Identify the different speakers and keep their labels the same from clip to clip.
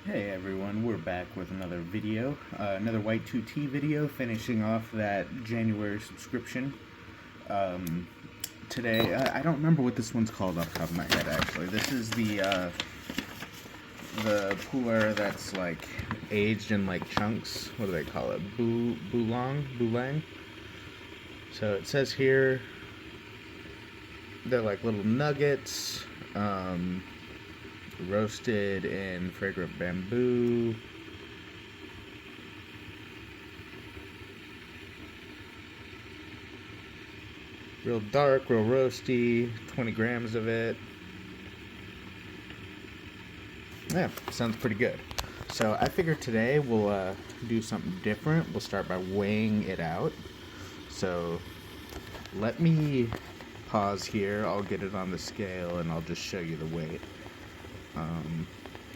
Speaker 1: Hey everyone, we're back with another video, another White2tea video, finishing off that January subscription. Today, I don't remember what this one's called off the top of my head actually. This is the pu'er that's like aged in like chunks. What do they call it? Bulang? So it says here, they're like little nuggets, roasted in fragrant bamboo. Real dark, real roasty, 20 grams of it. Yeah, sounds pretty good. So I figured today we'll do something different. We'll start by weighing it out. So let me pause here. I'll get it on the scale and I'll just show you the weight.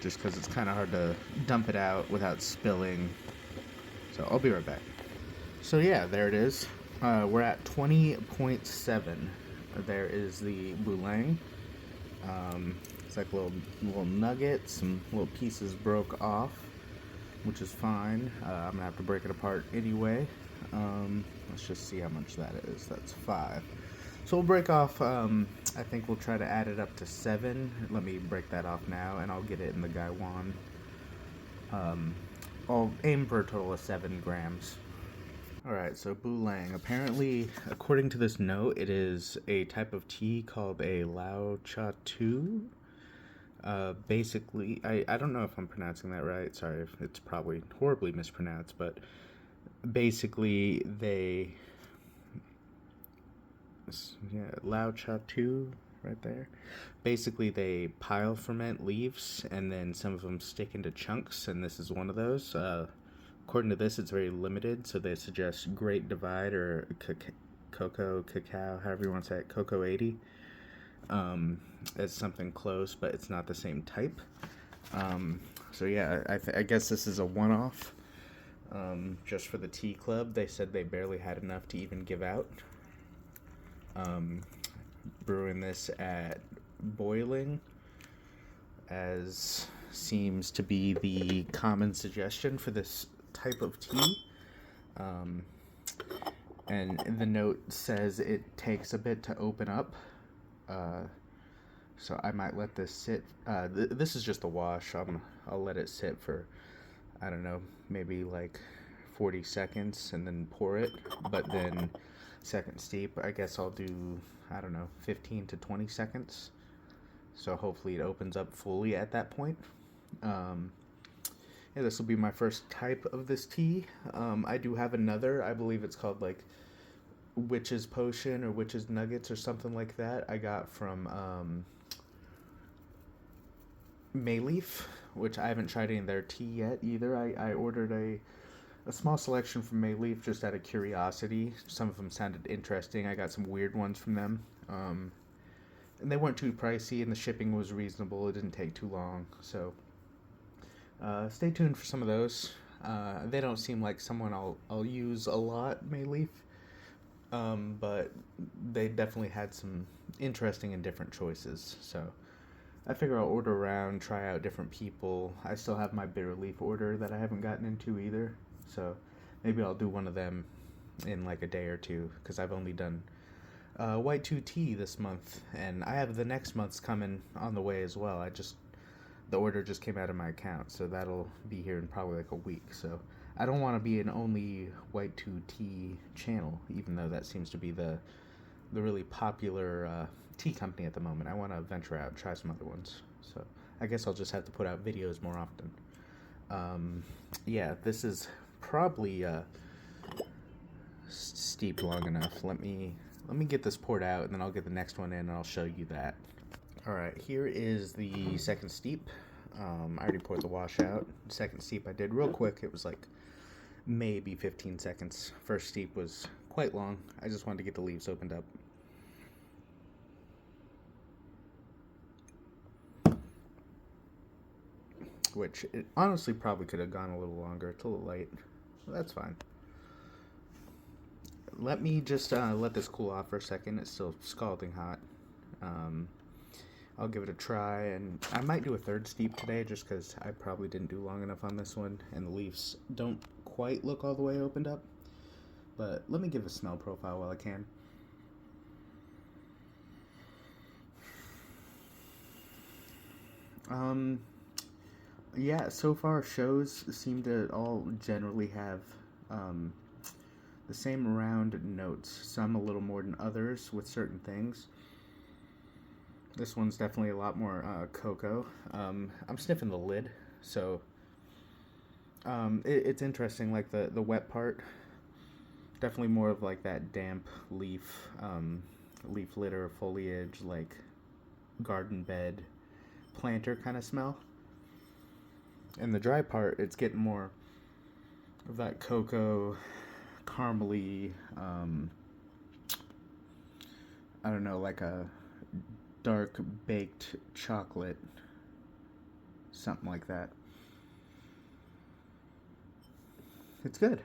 Speaker 1: Just because it's kind of hard to dump it out without spilling. So I'll be right back. So yeah, there it is. We're at 20.7. There is the bulang. It's like little nuggets, some little pieces broke off, which is fine. I'm gonna have to break it apart anyway. Let's just see how much that is. That's 5. So we'll break off, I think we'll try to add it up to 7. Let me break that off now, and I'll get it in the gaiwan. I'll aim for a total of 7 grams. Alright, so bulang. Apparently, according to this note, it is a type of tea called a White2tea. Basically, I don't know if I'm pronouncing that right. Sorry if it's probably horribly mispronounced, but basically White2tea, right there. Basically, they pile ferment leaves, and then some of them stick into chunks, and this is one of those. According to this, it's very limited, so they suggest Great Divide or cacao, however you want to say it, Cocoa 80. As something close, but it's not the same type. So yeah, I guess this is a one-off. Just for the tea club, they said they barely had enough to even give out. Brewing this at boiling, as seems to be the common suggestion for this type of tea. And the note says it takes a bit to open up. So I might let this sit. This is just a wash. I'll let it sit for, I don't know, maybe like 40 seconds and then pour it. But then second steep, I guess I'll do, I don't know, 15 to 20 seconds. So hopefully it opens up fully at that point. Yeah, this will be my first type of this tea. I do have another. I believe it's called like Witch's Potion or Witch's Nuggets or something like that. I got from Mayleaf, which I haven't tried any of their tea yet either. I ordered a small selection from Mayleaf just out of curiosity. Some of them sounded interesting. I got some weird ones from them. And they weren't too pricey, and the shipping was reasonable. It didn't take too long. So stay tuned for some of those. They don't seem like someone I'll use a lot, Mayleaf. But they definitely had some interesting and different choices. So I figure I'll order around, try out different people. I still have my bitter leaf order that I haven't gotten into either. So maybe I'll do one of them in like a day or two, because I've only done White2tea this month, and I have the next month's coming on the way as well. The order just came out of my account, so that'll be here in probably like a week. So I don't want to be an only White2tea channel, even though that seems to be the really popular tea company at the moment. I want to venture out and try some other ones. So I guess I'll just have to put out videos more often. Yeah, this is probably steeped long enough. Let me get this poured out, and then I'll get the next one in, and I'll show you that. Alright, here is the second steep. I already poured the wash out. Second steep I did real quick. It was like maybe 15 seconds. First steep was quite long. I just wanted to get the leaves opened up. Which, it honestly probably could have gone a little longer. It's a little late. So that's fine. Let me just let this cool off for a second. It's still scalding hot. I'll give it a try, and I might do a third steep today just because I probably didn't do long enough on this one, and the leaves don't quite look all the way opened up. But let me give a smell profile while I can. Yeah, so far shows seem to all generally have the same round notes, some a little more than others with certain things. This one's definitely a lot more cocoa. I'm sniffing the lid, so it's interesting, like the wet part, definitely more of like that damp leaf litter, foliage, like garden bed, planter kind of smell. And the dry part, it's getting more of that cocoa, caramely, I don't know, like a dark baked chocolate, something like that. It's good.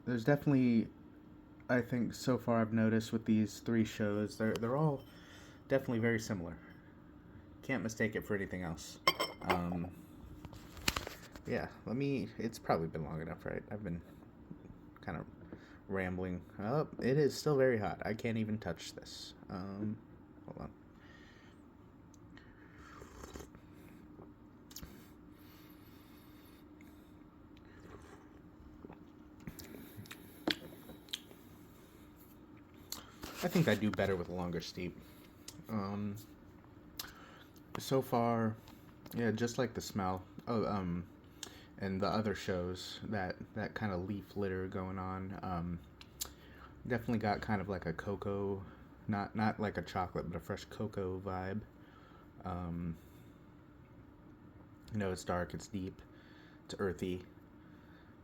Speaker 1: There's definitely, I think so far I've noticed with these three shows, they're all definitely very similar. Can't mistake it for anything else. Yeah, it's probably been long enough, right? I've been kind of rambling. Oh, it is still very hot. I can't even touch this. Hold on. I think I do better with a longer steep. So far, yeah, just like the smell. Oh, and the other shows, that kind of leaf litter going on. Definitely got kind of like a cocoa, not like a chocolate, but a fresh cocoa vibe. It's dark, it's deep, it's earthy.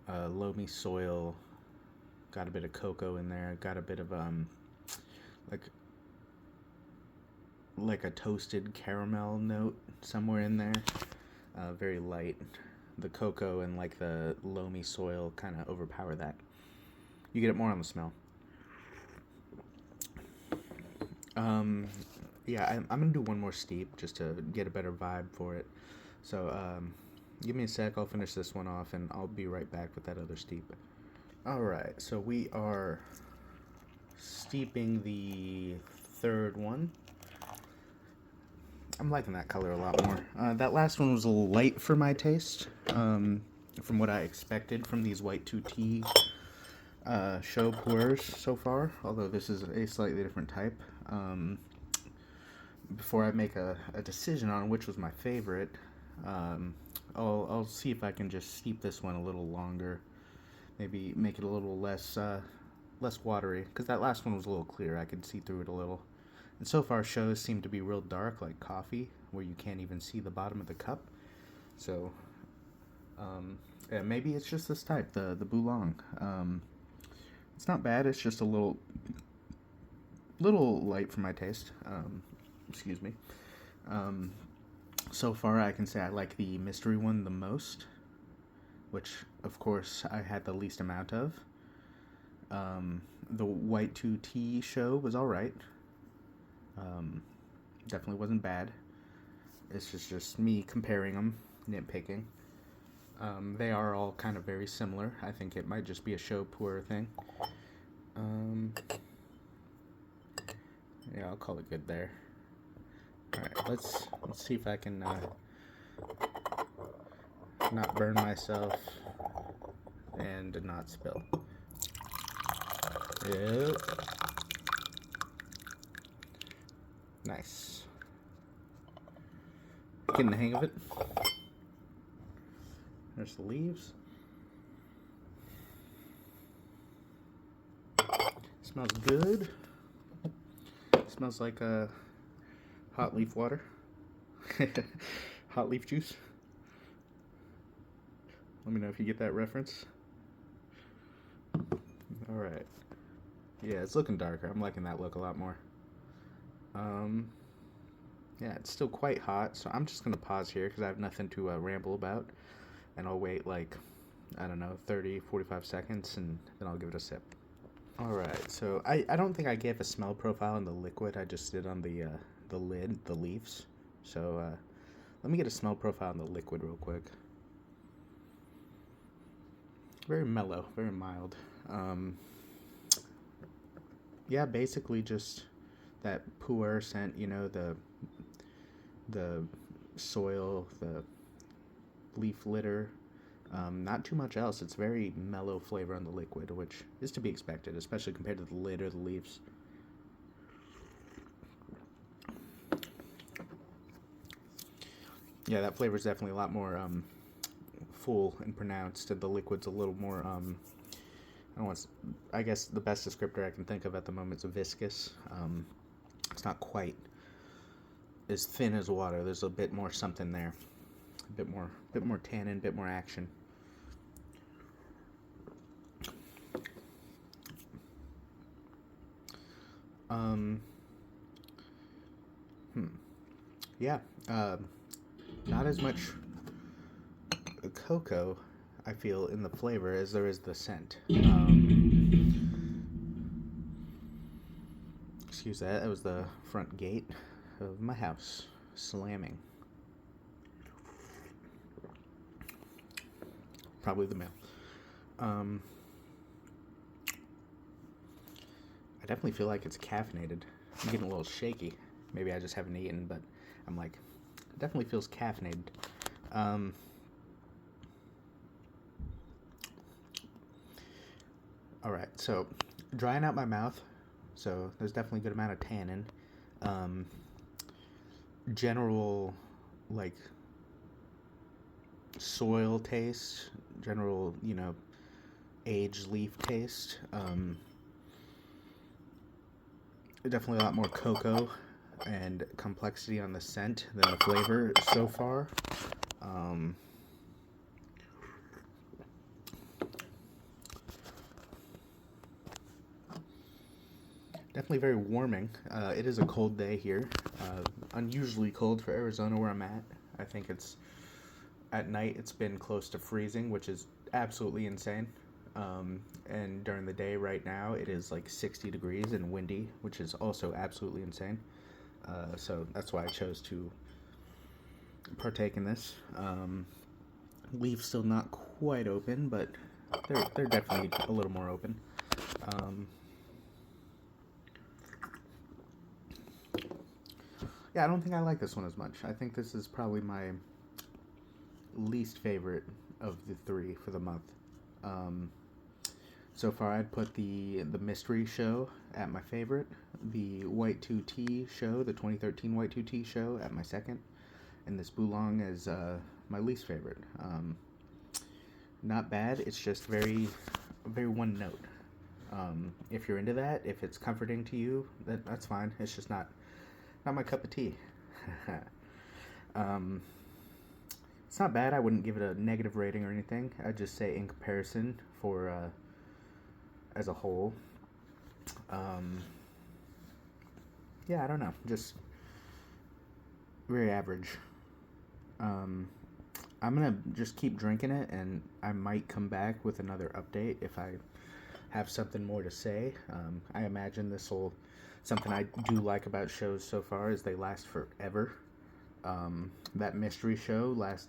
Speaker 1: Loamy soil, got a bit of cocoa in there, got a bit of like a toasted caramel note somewhere in there. Very light. The cocoa and like the loamy soil kind of overpower that. You get it more on the smell. Yeah, I'm gonna do one more steep just to get a better vibe for it. So give me a sec, I'll finish this one off and I'll be right back with that other steep. Alright, so we are steeping the third one. I'm liking that color a lot more. That last one was a little light for my taste, from what I expected from these White2tea show pours so far, although this is a slightly different type. Before I make a decision on which was my favorite, I'll see if I can just steep this one a little longer, maybe make it a little less watery, because that last one was a little clear. I could see through it a little. And so far, shows seem to be real dark, like coffee, where you can't even see the bottom of the cup. So, yeah, maybe it's just this type, the bulang. It's not bad. It's just a little light for my taste. Excuse me. So far, I can say I like the mystery one the most, which, of course, I had the least amount of. The White2tea show was alright. Definitely wasn't bad. It's just me comparing them, nitpicking. They are all kind of very similar. I think it might just be a show pour thing. Yeah, I'll call it good there. Alright, let's see if I can not burn myself and not spill. Yep. Nice. Getting the hang of it. There's the leaves. Smells good. Smells like hot leaf water. Hot leaf juice. Let me know if you get that reference. Alright. Yeah, it's looking darker. I'm liking that look a lot more. Yeah, it's still quite hot, so I'm just going to pause here because I have nothing to ramble about. And I'll wait like, I don't know, 30, 45 seconds, and then I'll give it a sip. Alright, so I don't think I gave a smell profile in the liquid. I just did on the the lid, the leaves. So let me get a smell profile on the liquid real quick. Very mellow, very mild. Yeah, basically just that pu'er scent, you know, the soil, the leaf litter. Not too much else. It's very mellow flavor on the liquid, which is to be expected, especially compared to the lid or the leaves. Yeah, that flavor is definitely a lot more full and pronounced, and the liquid's a little more I guess the best descriptor I can think of at the moment is viscous. It's not quite as thin as water. There's a bit more something there, a bit more tannin, a bit more action. Yeah, not as much cocoa I feel in the flavor as there is the scent. Excuse that. That was the front gate of my house slamming. Probably the mail. I definitely feel like it's caffeinated. I'm getting a little shaky. Maybe I just haven't eaten, but I'm like, it definitely feels caffeinated. Alright, so drying out my mouth. So there's definitely a good amount of tannin. General, like, soil taste. General, you know, aged leaf taste. Definitely a lot more cocoa and complexity on the scent than the flavor so far. Definitely very warming. It is a cold day here. Unusually cold for Arizona where I'm at. I think it's at night it's been close to freezing, which is absolutely insane. And during the day right now it is like 60 degrees and windy, which is also absolutely insane. So that's why I chose to partake in this. Leaves still not quite open, but they're definitely a little more open. Yeah, I don't think I like this one as much. I think this is probably my least favorite of the three for the month. So far, I'd put the mystery show at my favorite, the White2tea show, the 2013 White2tea show at my second, and this bulang as my least favorite. Not bad. It's just very, very one note. If you're into that, if it's comforting to you, that's fine. It's just not my cup of tea. It's not bad. I wouldn't give it a negative rating or anything. I'd just say in comparison for as a whole. Yeah, I don't know. Just very average. I'm gonna just keep drinking it, and I might come back with another update if I have something more to say. I imagine this will. Something I do like about shows so far is they last forever. That mystery show that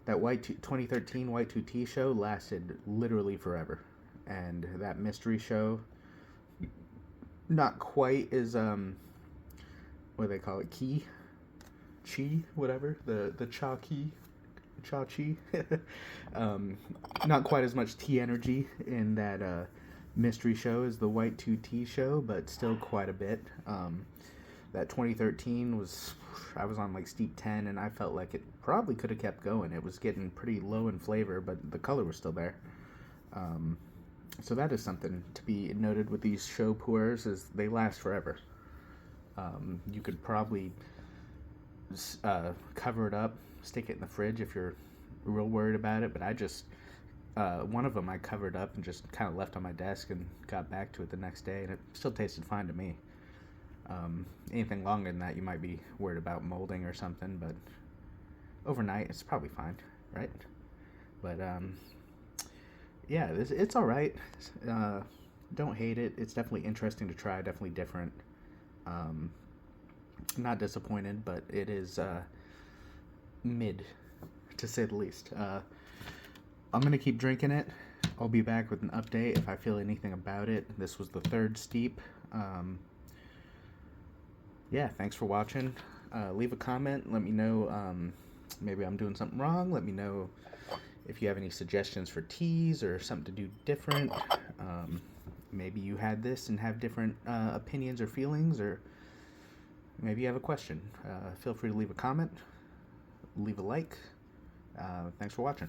Speaker 1: 2013 White2tea show lasted literally forever, and that mystery show not quite as what do they call it, chi, whatever, the cha chi, not quite as much tea energy in that mystery show as the White2tea show, but still quite a bit. That 2013 I was on like steep 10, and I felt like it probably could have kept going. It was getting pretty low in flavor, but the color was still there. So that is something to be noted with these show pours, is they last forever. You could probably cover it up, stick it in the fridge if you're real worried about it, but I just one of them I covered up and just kind of left on my desk and got back to it the next day, and it still tasted fine to me. Anything longer than that, you might be worried about molding or something, but overnight it's probably fine, right? But yeah, it's all right. Don't hate it. It's definitely interesting to try. Definitely different. Not disappointed, but it is mid, to say the least. I'm going to keep drinking it. I'll be back with an update if I feel anything about it. This was the third steep. Yeah, thanks for watching. Leave a comment. Let me know. Maybe I'm doing something wrong. Let me know if you have any suggestions for teas or something to do different. Maybe you had this and have different opinions or feelings, or maybe you have a question. Feel free to leave a comment, leave a like. Thanks for watching.